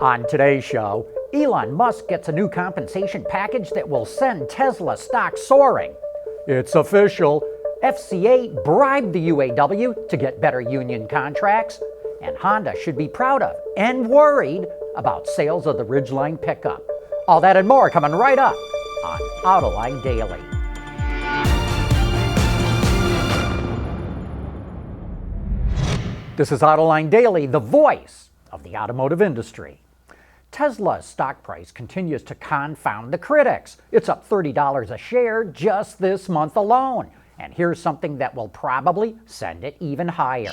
On today's show, Elon Musk gets a new compensation package that will send Tesla stock soaring. It's official. FCA bribed the UAW to get better union contracts, and Honda should be proud of and worried about sales of the Ridgeline pickup. All that and more coming right up on Autoline Daily. This is Autoline Daily, the voice of the automotive industry. Tesla's stock price continues to confound the critics. It's up $30 a share just this month alone. And here's something that will probably send it even higher.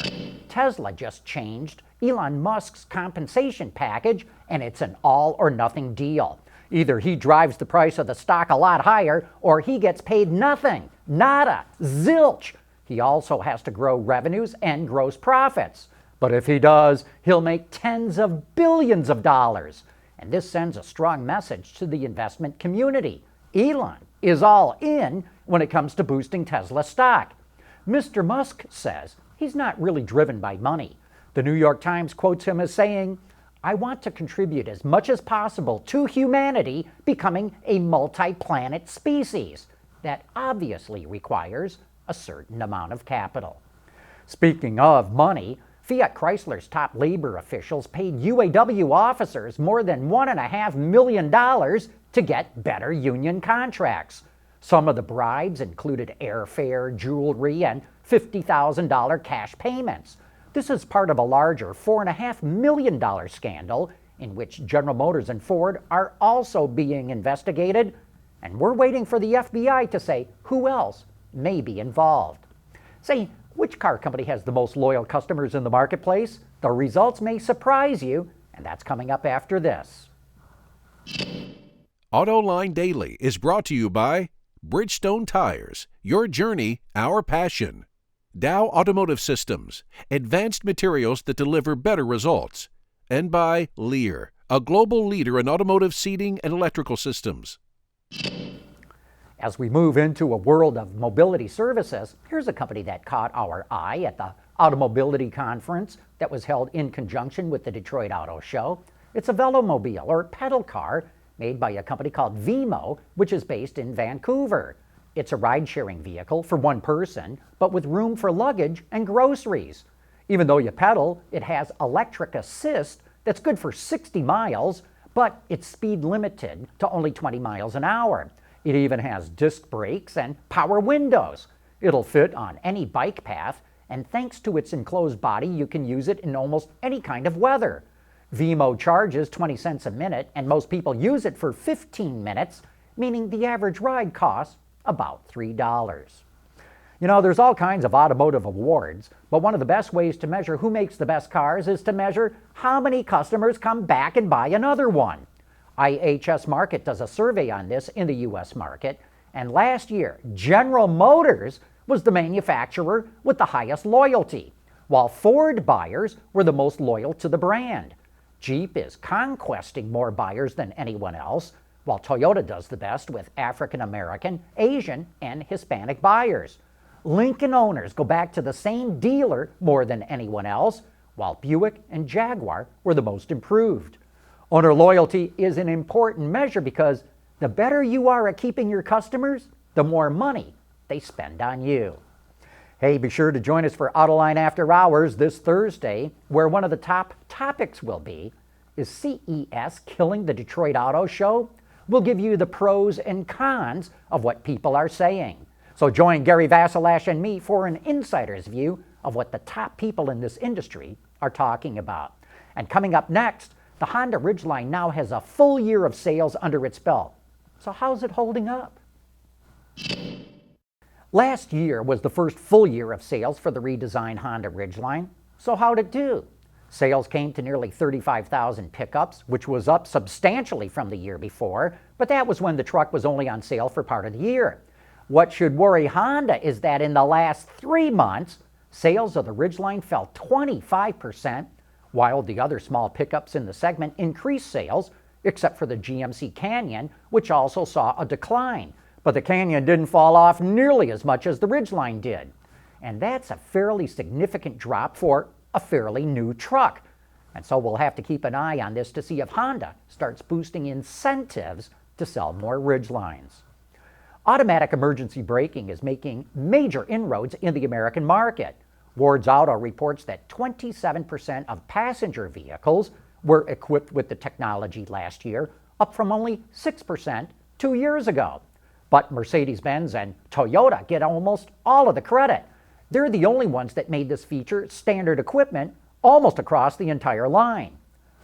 Tesla just changed Elon Musk's compensation package, and it's an all-or-nothing deal. Either he drives the price of the stock a lot higher, or he gets paid nothing, nada, zilch. He also has to grow revenues and gross profits. But if he does, he'll make tens of billions of dollars. And this sends a strong message to the investment community. Elon is all in when it comes to boosting Tesla stock. Mr. Musk says he's not really driven by money. The New York Times quotes him as saying, "I want to contribute as much as possible to humanity becoming a multi-planet species." That obviously requires a certain amount of capital. Speaking of money, Fiat Chrysler's top labor officials paid UAW officers more than $1.5 million to get better union contracts. Some of the bribes included airfare, jewelry, and $50,000 cash payments. This is part of a larger $4.5 million scandal in which General Motors and Ford are also being investigated, and we're waiting for the FBI to say who else may be involved. Say, which car company has the most loyal customers in the marketplace? The results may surprise you, and that's coming up after this. Autoline Daily is brought to you by Bridgestone Tires, your journey, our passion. Dow Automotive Systems, advanced materials that deliver better results. And by Lear, a global leader in automotive seating and electrical systems. As we move into a world of mobility services, here's a company that caught our eye at the Automobility Conference that was held in conjunction with the Detroit Auto Show. It's a Velomobile, or pedal car, made by a company called Veemo, which is based in Vancouver. It's a ride-sharing vehicle for one person, but with room for luggage and groceries. Even though you pedal, it has electric assist that's good for 60 miles, but it's speed limited to only 20 miles an hour. It even has disc brakes and power windows. It'll fit on any bike path, and thanks to its enclosed body, you can use it in almost any kind of weather. Veemo charges 20 cents a minute, and most people use it for 15 minutes, meaning the average ride costs about $3. You know, there's all kinds of automotive awards, but one of the best ways to measure who makes the best cars is to measure how many customers come back and buy another one. IHS Markit does a survey on this in the U.S. market, and last year, General Motors was the manufacturer with the highest loyalty, while Ford buyers were the most loyal to the brand. Jeep is conquesting more buyers than anyone else, while Toyota does the best with African American, Asian, and Hispanic buyers. Lincoln owners go back to the same dealer more than anyone else, while Buick and Jaguar were the most improved. Owner loyalty is an important measure because the better you are at keeping your customers, the more money they spend on you. Hey, be sure to join us for Autoline After Hours this Thursday, where one of the top topics will be, is CES killing the Detroit Auto Show? We'll give you the pros and cons of what people are saying. So join Gary Vasilash and me for an insider's view of what the top people in this industry are talking about. And coming up next, the Honda Ridgeline now has a full year of sales under its belt. So how's it holding up? Last year was the first full year of sales for the redesigned Honda Ridgeline. So how'd it do? Sales came to nearly 35,000 pickups, which was up substantially from the year before, but that was when the truck was only on sale for part of the year. What should worry Honda is that in the last 3 months, sales of the Ridgeline fell 25%, while the other small pickups in the segment increased sales, except for the GMC Canyon, which also saw a decline. But the Canyon didn't fall off nearly as much as the Ridgeline did. And that's a fairly significant drop for a fairly new truck. And so we'll have to keep an eye on this to see if Honda starts boosting incentives to sell more Ridgelines. Automatic emergency braking is making major inroads in the American market. Ward's Auto reports that 27% of passenger vehicles were equipped with the technology last year, up from only 6% 2 years ago. But Mercedes-Benz and Toyota get almost all of the credit. They're the only ones that made this feature standard equipment almost across the entire line.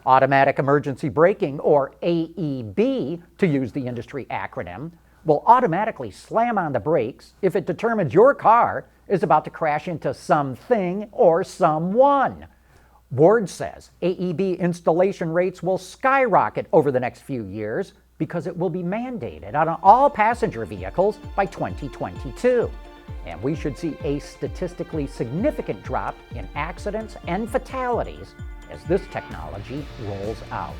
Automatic emergency braking, or AEB, to use the industry acronym, will automatically slam on the brakes if it determines your car is about to crash into something or someone. Ward says AEB installation rates will skyrocket over the next few years because it will be mandated on all passenger vehicles by 2022. And we should see a statistically significant drop in accidents and fatalities as this technology rolls out.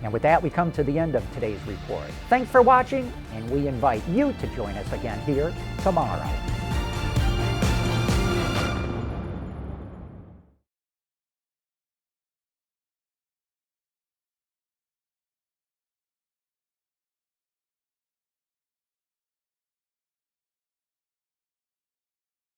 And with that, we come to the end of today's report. Thanks for watching, and we invite you to join us again here tomorrow.